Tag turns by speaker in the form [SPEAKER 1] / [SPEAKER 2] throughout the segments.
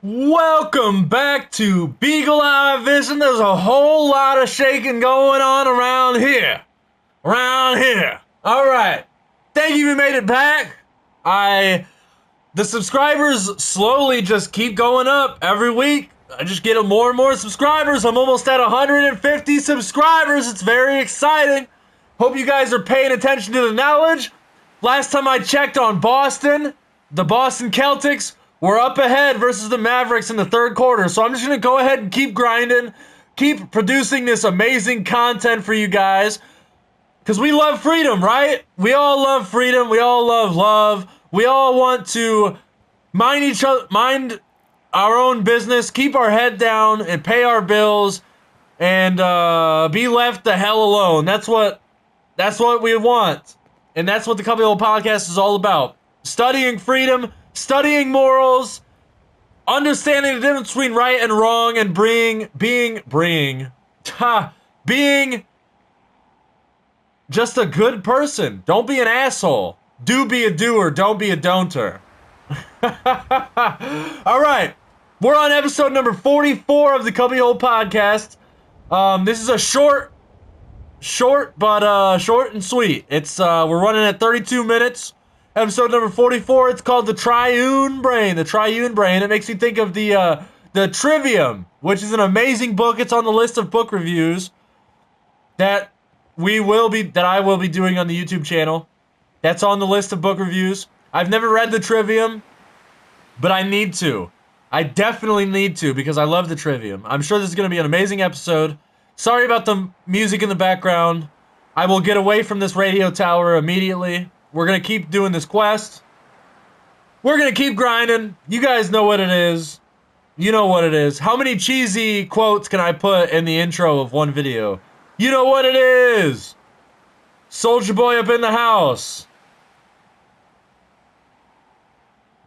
[SPEAKER 1] Welcome back to Beagle Eye Vision. There's a whole lot of shaking going on around here. All right. Thank you for made it back. The subscribers slowly just keep going up every week. I just get more and more subscribers. I'm almost at 150 subscribers. It's very exciting. Hope you guys are paying attention to the knowledge. Last time I checked on Boston, the Boston Celtics were up ahead versus the Mavericks in the third quarter. So I'm just going to go ahead and keep grinding, keep producing this amazing content for you guys. Because we love freedom, right? We all love freedom. We all love love. We all want to mind our own business, keep our head down, and pay our bills, and be left the hell alone. That's what we want. And that's what the CubbyWhole podcast is all about. Studying freedom, studying morals, understanding the difference between right and wrong, and being just a good person. Don't be an asshole. Do be a doer, don't be a don'ter. All right. We're on episode number 44 of the CubbyWhole podcast. This is a short and sweet. It's we're running at 32 minutes. Episode number 44. It's called the Triune Brain. The Triune Brain. It makes me think of the Trivium, which is an amazing book. It's on the list of book reviews that I will be doing on the YouTube channel. That's on the list of book reviews. I've never read the Trivium, but I need to. I definitely need to because I love the Trivium. I'm sure this is going to be an amazing episode. Sorry about the music in the background. I will get away from this radio tower immediately. We're going to keep doing this quest. We're going to keep grinding. You guys know what it is. You know what it is. How many cheesy quotes can I put in the intro of one video? You know what it is. Soulja Boy up in the house.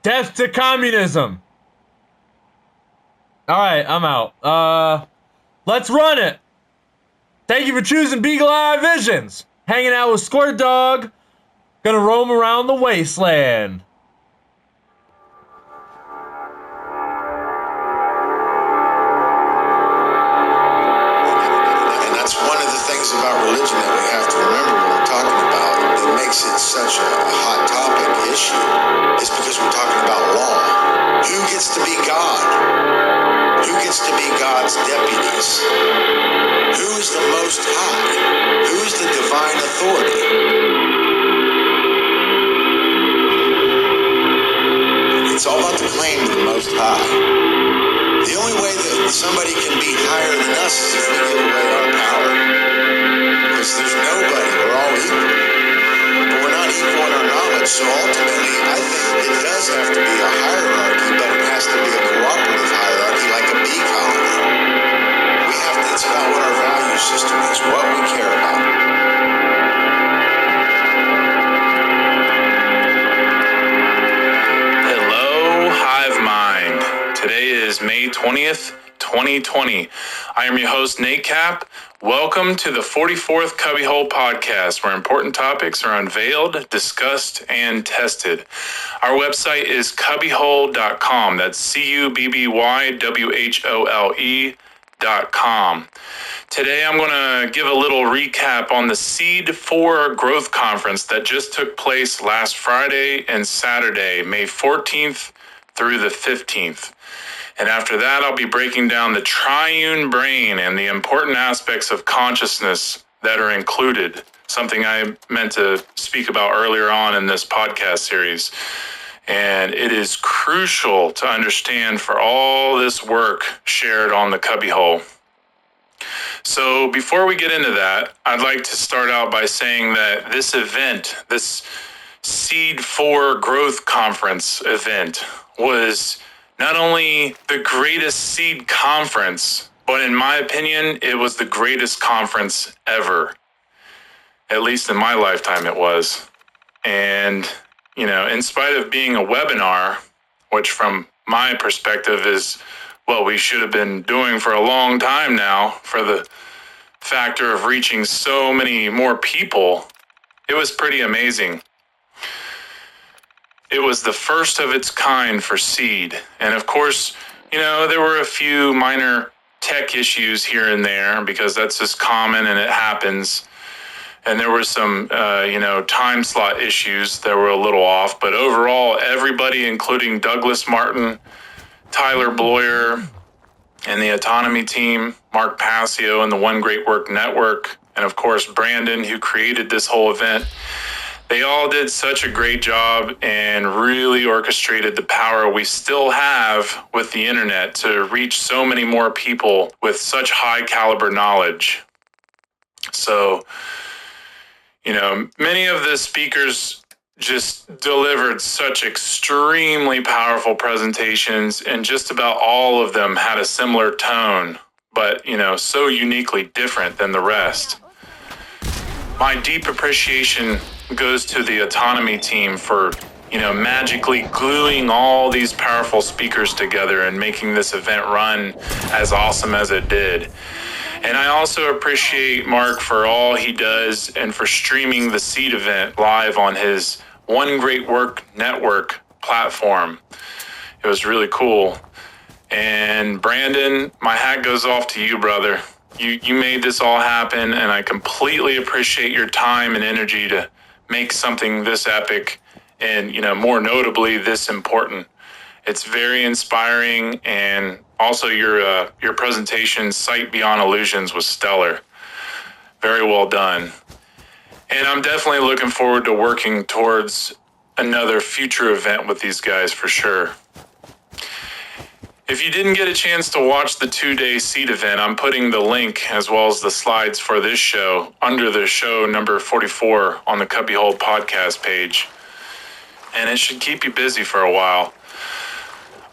[SPEAKER 1] Death to communism. All right, I'm out. Let's run it. Thank you for choosing Beagle Eye Visions. Hanging out with Squirt Dog. Gonna roam around the wasteland.
[SPEAKER 2] And that's one of the things about religion that we have to remember when we're talking about that makes it such a hot topic issue is because we're talking about law. Who gets to be God? Who gets to be God's deputies? Who is the Most High? Who is the divine authority? It's all about the claim to the Most High. The only way that somebody can be higher than us is if we give away our power. Because there's nobody, we're all equal. But we're not equal in our knowledge, so ultimately I think it does have to be a hierarchy, but it has to be a cooperative hierarchy like a bee colony. It's about what our value system is, what we care about.
[SPEAKER 3] Today is May 20th, 2020. I am your host, Nate Cap. Welcome to the 44th CubbyWhole podcast, where important topics are unveiled, discussed, and tested. Our website is cubbyhole.com. That's CubbyWhole.com. Today, I'm going to give a little recap on the Seed 4 Growth Conference that just took place last Friday and Saturday, May 14th through the 15th. And after that, I'll be breaking down the triune brain and the important aspects of consciousness that are included, something I meant to speak about earlier on in this podcast series. And it is crucial to understand for all this work shared on the CubbyWhole. So before we get into that, I'd like to start out by saying that this event, this Seed 4 Growth Conference event, was not only the greatest seed conference, but in my opinion, it was the greatest conference ever. At least in my lifetime it was. And, in spite of being a webinar, which from my perspective is what we should have been doing for a long time now, for the factor of reaching so many more people, it was pretty amazing. It was the first of its kind for Seed. And of course, There were a few minor tech issues here and there because that's just common and it happens. And there were some, time slot issues that were a little off. But overall, everybody, including Douglas Martin, Tyler Bloyer, and the Autonomy team, Mark Passio and the One Great Work Network, and of course, Brandon, who created this whole event, they all did such a great job and really orchestrated the power we still have with the internet to reach so many more people with such high caliber knowledge. So, many of the speakers just delivered such extremely powerful presentations, and just about all of them had a similar tone, but, so uniquely different than the rest. My deep appreciation goes to the Autonomy team for, magically gluing all these powerful speakers together and making this event run as awesome as it did. And I also appreciate Mark for all he does and for streaming the Seed event live on his One Great Work Network platform. It was really cool. And Brandon, my hat goes off to you, brother. You made this all happen, and I completely appreciate your time and energy to make something this epic and, more notably, this important. It's very inspiring, and also your presentation, Sight Beyond Illusions, was stellar. Very well done. And I'm definitely looking forward to working towards another future event with these guys for sure. If you didn't get a chance to watch the 2-day Seed event, I'm putting the link as well as the slides for this show under the show number 44 on the CubbyWhole podcast page. And it should keep you busy for a while.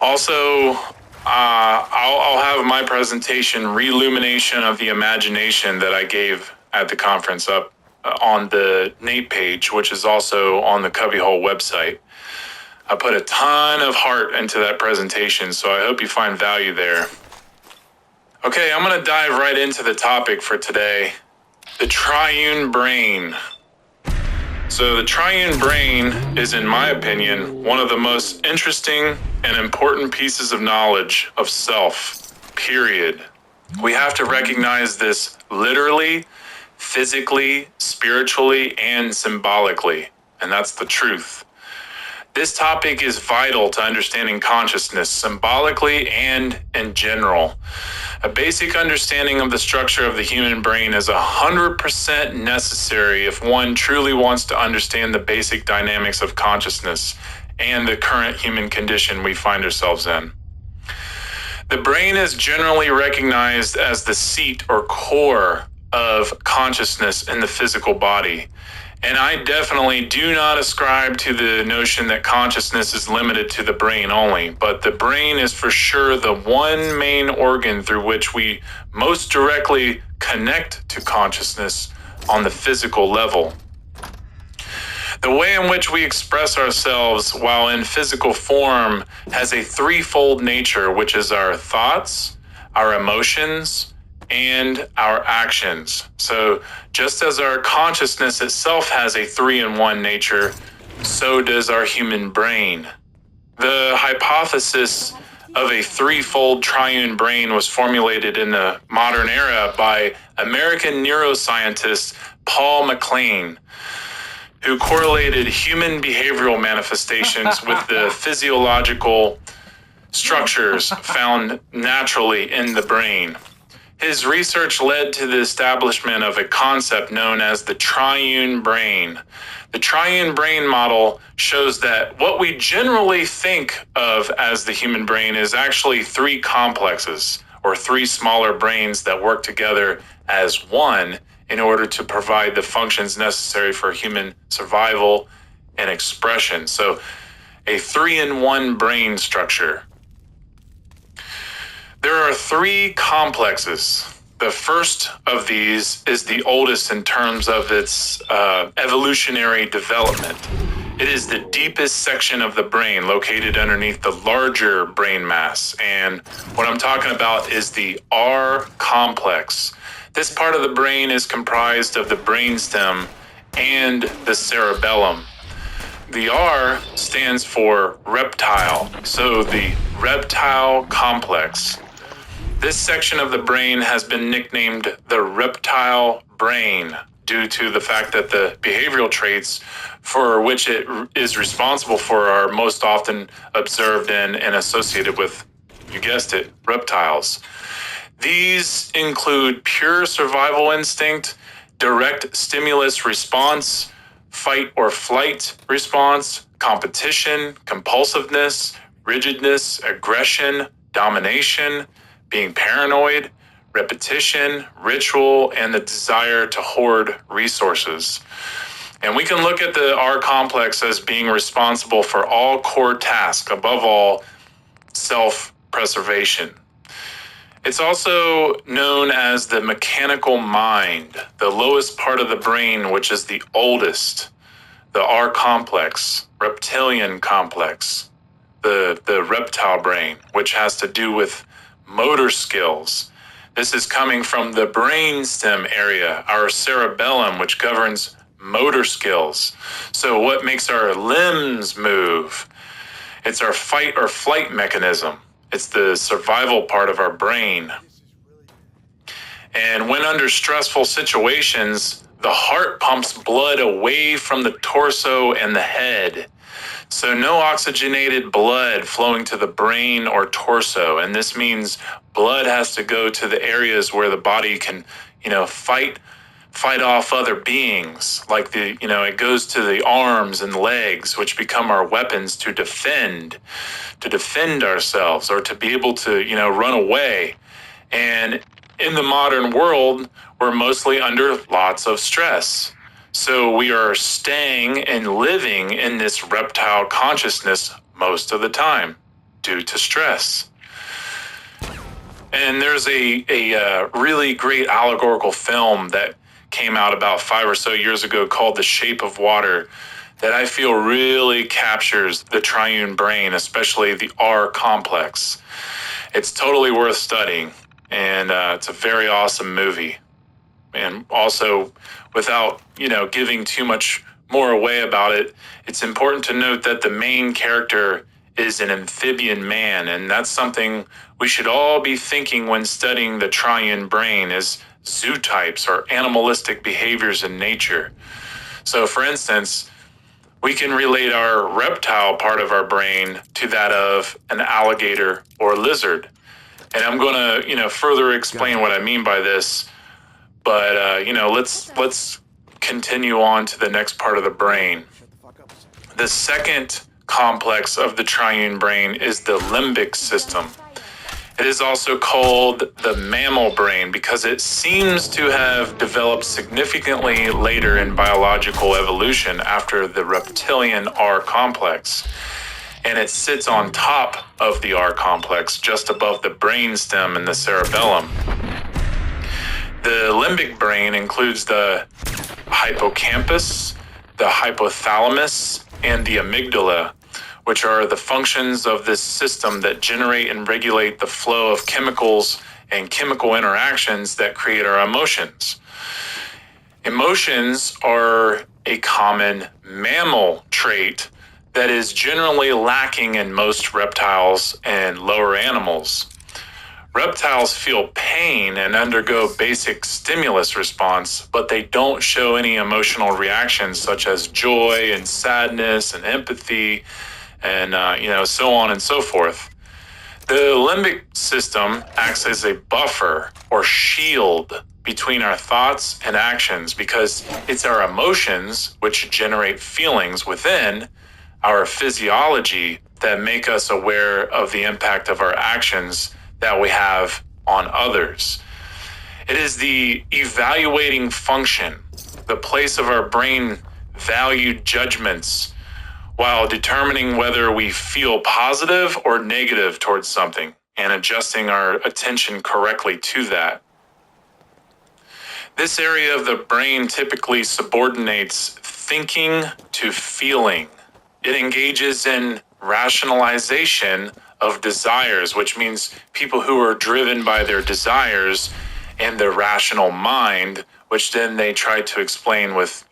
[SPEAKER 3] Also, I'll have my presentation, Reillumination of the Imagination, that I gave at the conference up on the Nate page, which is also on the CubbyWhole website. I put a ton of heart into that presentation, so I hope you find value there. Okay, I'm going to dive right into the topic for today, the triune brain. So the triune brain is, in my opinion, one of the most interesting and important pieces of knowledge of self, period. We have to recognize this literally, physically, spiritually, and symbolically, and that's the truth. This topic is vital to understanding consciousness symbolically and in general. A basic understanding of the structure of the human brain is 100% necessary if one truly wants to understand the basic dynamics of consciousness and the current human condition we find ourselves in. The brain is generally recognized as the seat or core of consciousness in the physical body. And I definitely do not ascribe to the notion that consciousness is limited to the brain only, but the brain is for sure the one main organ through which we most directly connect to consciousness on the physical level. The way in which we express ourselves while in physical form has a threefold nature, which is our thoughts, our emotions, and our actions. So just as our consciousness itself has a 3-in-1 nature, so does our human brain. The hypothesis of a threefold triune brain was formulated in the modern era by American neuroscientist Paul MacLean, who correlated human behavioral manifestations with the physiological structures found naturally in the brain. His research led to the establishment of a concept known as the triune brain. The triune brain model shows that what we generally think of as the human brain is actually 3 complexes, or 3 smaller brains that work together as one in order to provide the functions necessary for human survival and expression. So a 3-in-1 brain structure. There are 3 complexes. The first of these is the oldest in terms of its evolutionary development. It is the deepest section of the brain located underneath the larger brain mass. And what I'm talking about is the R complex. This part of the brain is comprised of the brainstem and the cerebellum. The R stands for reptile, so the reptile complex. This section of the brain has been nicknamed the reptile brain due to the fact that the behavioral traits for which it is responsible for are most often observed in and associated with, you guessed it, reptiles. These include pure survival instinct, direct stimulus response, fight or flight response, competition, compulsiveness, rigidness, aggression, domination, being paranoid, repetition, ritual, and the desire to hoard resources. And we can look at the R complex as being responsible for all core tasks, above all, self-preservation. It's also known as the mechanical mind, the lowest part of the brain, which is the oldest, the R complex, reptilian complex, the reptile brain, which has to do with motor skills. This is coming from the brainstem area, our cerebellum, which governs motor skills. So what makes our limbs move? It's our fight or flight mechanism. It's the survival part of our brain. And when under stressful situations, the heart pumps blood away from the torso and the head. So no oxygenated blood flowing to the brain or torso. And this means blood has to go to the areas where the body can, fight off other beings. Like it goes to the arms and legs, which become our weapons to defend ourselves or to be able to, run away. And in the modern world, we're mostly under lots of stress. So we are staying and living in this reptile consciousness most of the time due to stress. And there's a really great allegorical film that came out about 5 or so years ago called The Shape of Water that I feel really captures the triune brain, especially the R complex. It's totally worth studying, and it's a very awesome movie. And also, without, giving too much more away about it, it's important to note that the main character is an amphibian man, and that's something we should all be thinking when studying the triune brain is zootypes or animalistic behaviors in nature. So, for instance, we can relate our reptile part of our brain to that of an alligator or lizard. And I'm going to, further explain what I mean by this. But, let's continue on to the next part of the brain. The second complex of the triune brain is the limbic system. It is also called the mammal brain because it seems to have developed significantly later in biological evolution after the reptilian R complex. And it sits on top of the R complex, just above the brainstem and the cerebellum. The limbic brain includes the hippocampus, the hypothalamus, and the amygdala, which are the functions of this system that generate and regulate the flow of chemicals and chemical interactions that create our emotions. Emotions are a common mammal trait that is generally lacking in most reptiles and lower animals. Reptiles feel pain and undergo basic stimulus response, but they don't show any emotional reactions such as joy and sadness and empathy and, so on and so forth. The limbic system acts as a buffer or shield between our thoughts and actions because it's our emotions which generate feelings within our physiology that make us aware of the impact of our actions that we have on others. It is the evaluating function, the place of our brain valued judgments while determining whether we feel positive or negative towards something and adjusting our attention correctly to that. This area of the brain typically subordinates thinking to feeling. It engages in rationalization of desires, which means people who are driven by their desires and their rational mind, which then they try to explain with,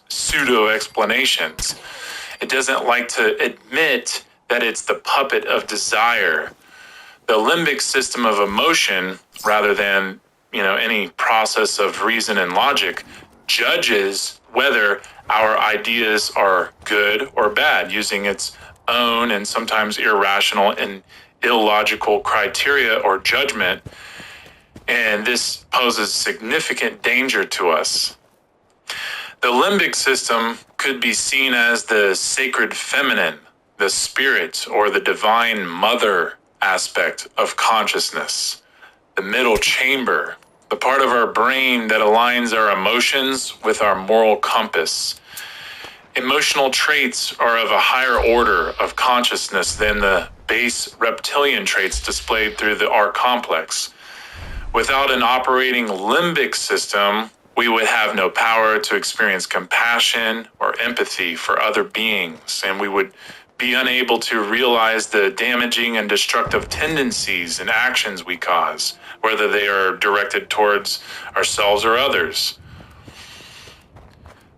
[SPEAKER 3] pseudo explanations. It doesn't like to admit that it's the puppet of desire. The limbic system of emotion, rather than, any process of reason and logic, judges whether our ideas are good or bad using its own and sometimes irrational and illogical criteria or judgment. And this poses significant danger to us. The limbic system could be seen as the sacred feminine, the spirit or the divine mother aspect of consciousness, the middle chamber, the part of our brain that aligns our emotions with our moral compass. Emotional traits are of a higher order of consciousness than the base reptilian traits displayed through the R complex. Without an operating limbic system, we would have no power to experience compassion or empathy for other beings, and we would be unable to realize the damaging and destructive tendencies and actions we cause, whether they are directed towards ourselves or others.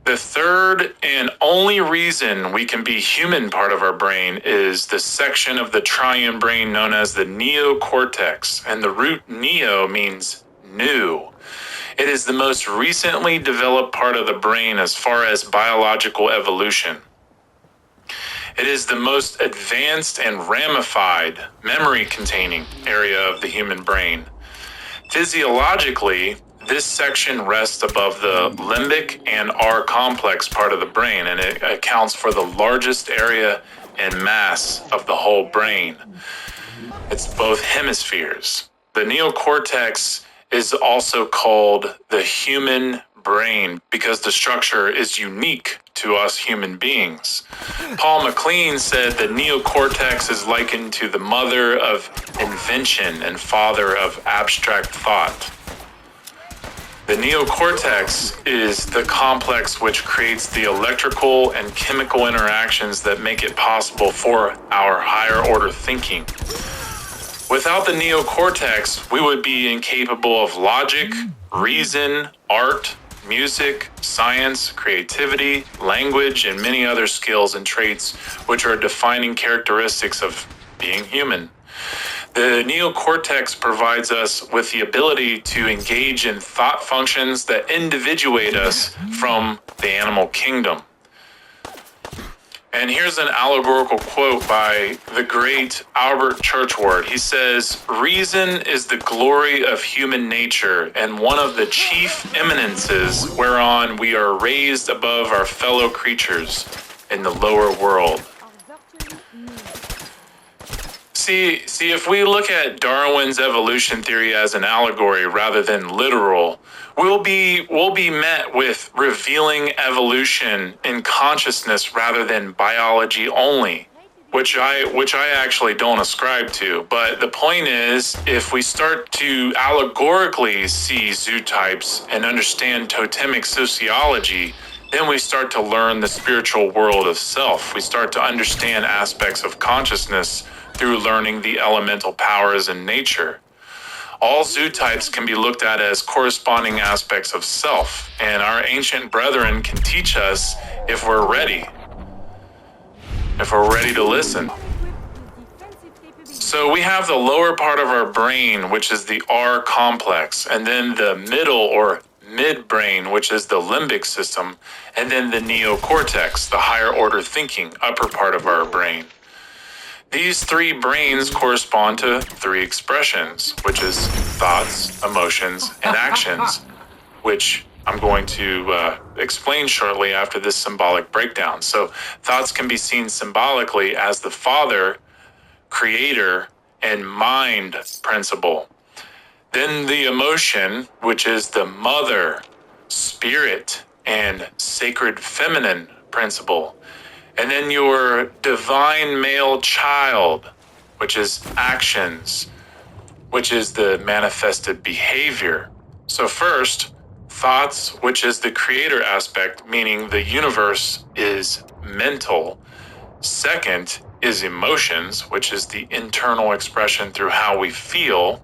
[SPEAKER 3] The third and only reason we can be human part of our brain is the section of the triune brain known as the neocortex, and the root neo means new. It is the most recently developed part of the brain as far as biological evolution. It is the most advanced and ramified memory-containing area of the human brain. Physiologically, this section rests above the limbic and R complex part of the brain, and it accounts for the largest area and mass of the whole brain. It's both hemispheres. The neocortex is also called the human brain because the structure is unique to us human beings. Paul MacLean said the neocortex is likened to the mother of invention and father of abstract thought. The neocortex is the complex which creates the electrical and chemical interactions that make it possible for our higher order thinking. Without the neocortex, we would be incapable of logic, reason, art, music, science, creativity, language, and many other skills and traits which are defining characteristics of being human. The neocortex provides us with the ability to engage in thought functions that individuate us from the animal kingdom. And here's an allegorical quote by the great Albert Churchward. He says, "Reason is the glory of human nature and one of the chief eminences whereon we are raised above our fellow creatures in the lower world." See, if we look at Darwin's evolution theory as an allegory rather than literal, we'll be met with revealing evolution in consciousness rather than biology only, which I actually don't ascribe to. But the point is, if we start to allegorically see zootypes and understand totemic sociology, then we start to learn the spiritual world of self. We start to understand aspects of consciousness through learning the elemental powers in nature. All zootypes can be looked at as corresponding aspects of self, and our ancient brethren can teach us if we're ready to listen. So we have the lower part of our brain, which is the R complex, and then the middle or midbrain, which is the limbic system, and then the neocortex, the higher order thinking, upper part of our brain. These three brains correspond to three expressions, which is thoughts, emotions, and actions, which I'm going to explain shortly after this symbolic breakdown. So thoughts can be seen symbolically as the father, creator, and mind principle. Then the emotion, which is the mother, spirit, and sacred feminine principle. And then your divine male child, which is actions, which is the manifested behavior. So first, thoughts, which is the creator aspect, meaning the universe is mental. Second is emotions, which is the internal expression through how we feel,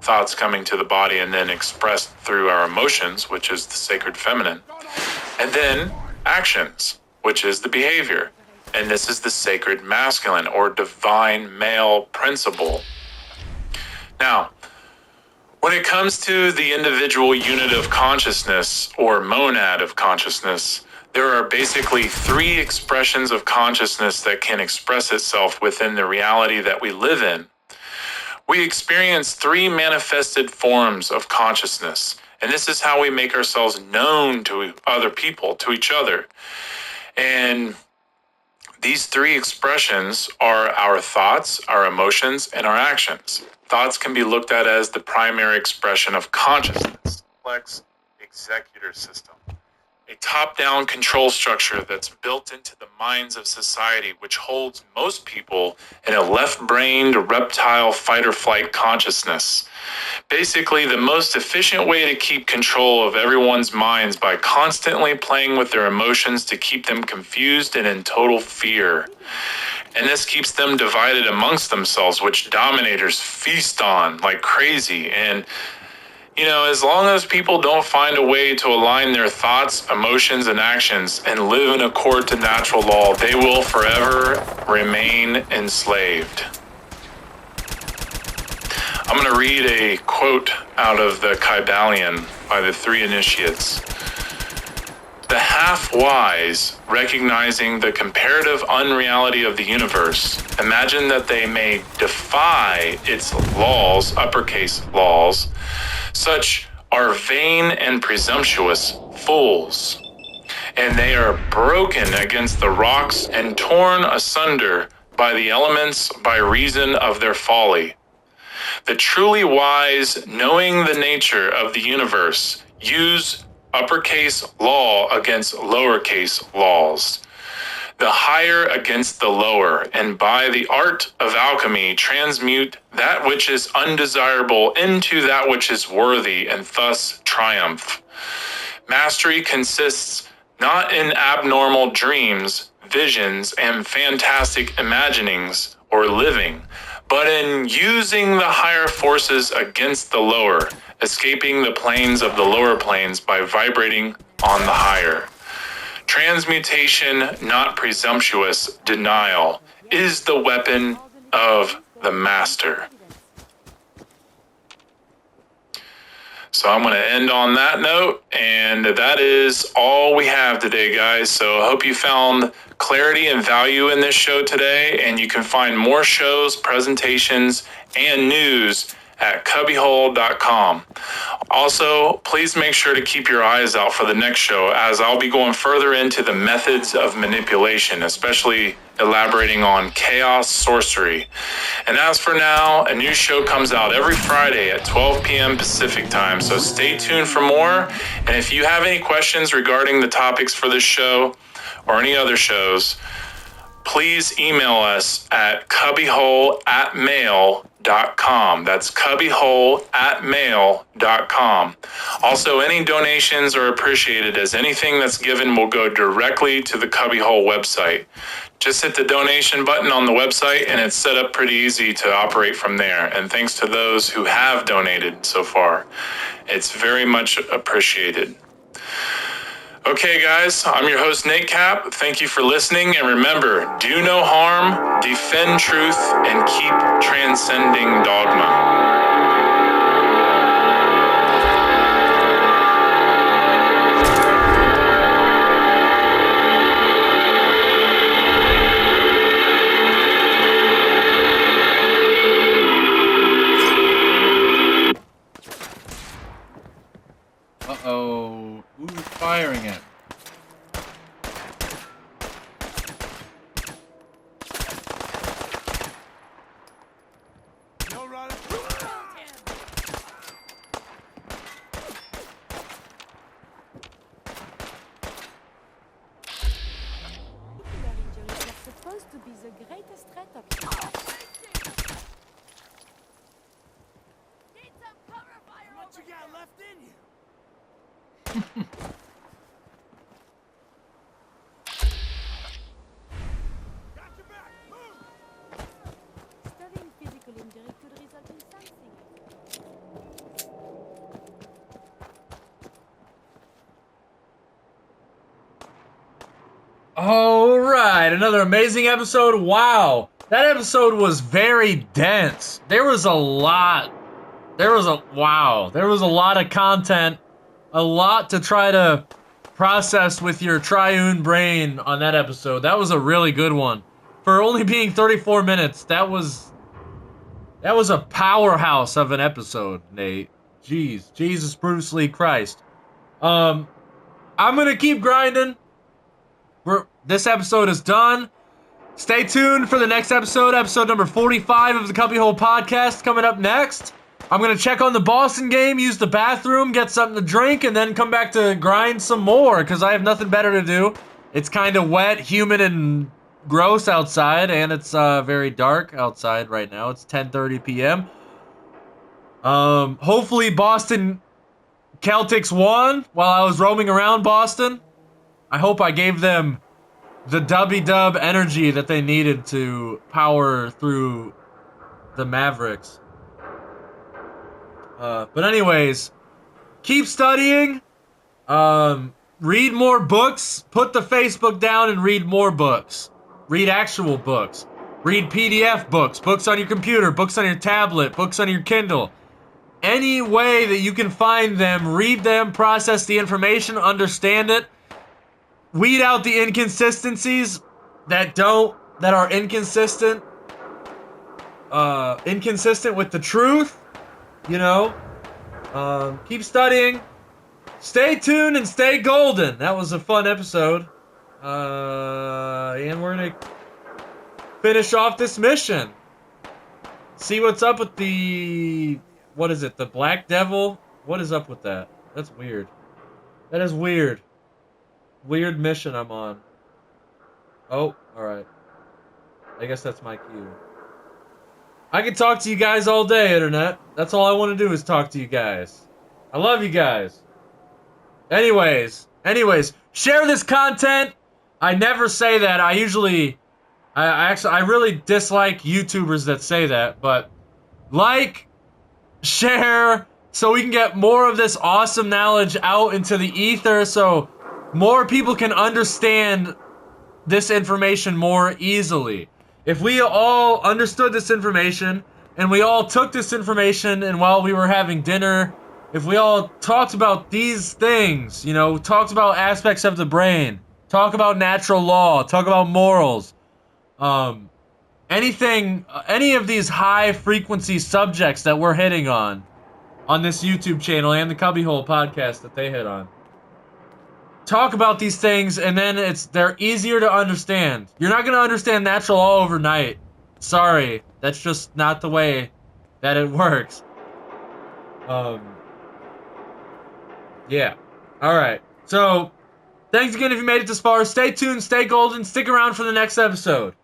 [SPEAKER 3] thoughts coming to the body and then expressed through our emotions, which is the sacred feminine. And then actions, which is the behavior. And this is the sacred masculine or divine male principle. Now, when it comes to the individual unit of consciousness or monad of consciousness, there are basically three expressions of consciousness that can express itself within the reality that we live in. We experience three manifested forms of consciousness, and this is how we make ourselves known to other people, to each other. And these three expressions are our thoughts, our emotions, and our actions. Thoughts can be looked at as the primary expression of consciousness. Complex executor system. A top-down control structure that's built into the minds of society, which holds most people in a left-brained reptile fight-or-flight consciousness. Basically, the most efficient way to keep control of everyone's minds by constantly playing with their emotions to keep them confused and in total fear. And this keeps them divided amongst themselves, which dominators feast on like crazy. And you know, as long as people don't find a way to align their thoughts, emotions, and actions and live in accord to natural law, they will forever remain enslaved. I'm going to read a quote out of the Kybalion by the three initiates. The half-wise, recognizing the comparative unreality of the universe, imagine that they may defy its laws, uppercase laws. Such are vain and presumptuous fools, and they are broken against the rocks and torn asunder by the elements by reason of their folly. The truly wise, knowing the nature of the universe, use uppercase law against lowercase laws, the higher against the lower, and by the art of alchemy transmute that which is undesirable into that which is worthy, and thus triumph. Mastery consists not in abnormal dreams, visions, and fantastic imaginings or living, but in using the higher forces against the lower, escaping the planes of the lower planes by vibrating on the higher. Transmutation, not presumptuous denial, is the weapon of the master. So I'm going to end on that note, and that is all we have today, guys. So I hope you found clarity and value in this show today, and you can find more shows, presentations, and news at CubbyWhole.com. Also, please make sure to keep your eyes out for the next show, as I'll be going further into the methods of manipulation, especially elaborating on chaos sorcery. And as for now, a new show comes out every Friday at 12 p.m. Pacific time, so stay tuned for more. And if you have any questions regarding the topics for this show or any other shows, please email us at cubbyhole@mail.com. That's cubbyhole@mail.com. Also, any donations are appreciated, as anything that's given will go directly to the CubbyWhole website. Just hit the donation button on the website and it's set up pretty easy to operate from there. And thanks to those who have donated so far. It's very much appreciated. Okay, guys, I'm your host, Nate Cap. Thank you for listening. And remember, do no harm, defend truth, and keep transcending dogma.
[SPEAKER 1] Uh-oh. Who's firing it?
[SPEAKER 4] Supposed to be the greatest threat of Need some cover fire. What you got left in you? Got your back. Move. Studying physical injury could result in something.
[SPEAKER 1] All right. right, another amazing episode. Wow, that episode was very dense. There was a lot of content, a lot to try to process with your triune brain on that episode. That was a really good one. For only being 34 minutes, that was a powerhouse of an episode, Nate. Jeez, Jesus Bruce Lee Christ. I'm gonna keep grinding. This episode is done. Stay tuned for the next episode number 45 of the CubbyWhole podcast coming up next. I'm going to check on the Boston game, use the bathroom, get something to drink, and then come back to grind some more because I have nothing better to do. It's kind of wet, humid, and gross outside, and it's very dark outside right now. It's 10:30 p.m. Hopefully Boston Celtics won while I was roaming around Boston. I hope I gave them the dubby-dub energy that they needed to power through the Mavericks. But anyways, keep studying. Read more books. Put the Facebook down and read more books. Read actual books. Read PDF books. Books on your computer. Books on your tablet. Books on your Kindle. Any way that you can find them, read them, process the information, understand it. Weed out the inconsistencies that are inconsistent. Inconsistent with the truth. You know, keep studying, stay tuned, and stay golden. That was a fun episode. And we're gonna finish off this mission. See what's up with the, what is it, the Black Devil? What is up with that? That's weird. That is weird. Weird mission I'm on. Oh, alright. I guess that's my cue. I can talk to you guys all day, Internet. That's all I want to do is talk to you guys. I love you guys. Anyways, share this content. I never say that. I really dislike YouTubers that say that, but like, share, so we can get more of this awesome knowledge out into the ether, so more people can understand this information more easily. If we all understood this information, and we all took this information, and while we were having dinner, if we all talked about these things, you know, talked about aspects of the brain, talk about natural law, talk about morals, anything, any of these high frequency subjects that we're hitting on this YouTube channel and the CubbyWhole podcast that they hit on. Talk about these things, and then they're easier to understand. You're not going to understand natural law overnight. Sorry, that's just not the way that it works. Yeah. Alright, so, thanks again if you made it this far. Stay tuned, stay golden, stick around for the next episode.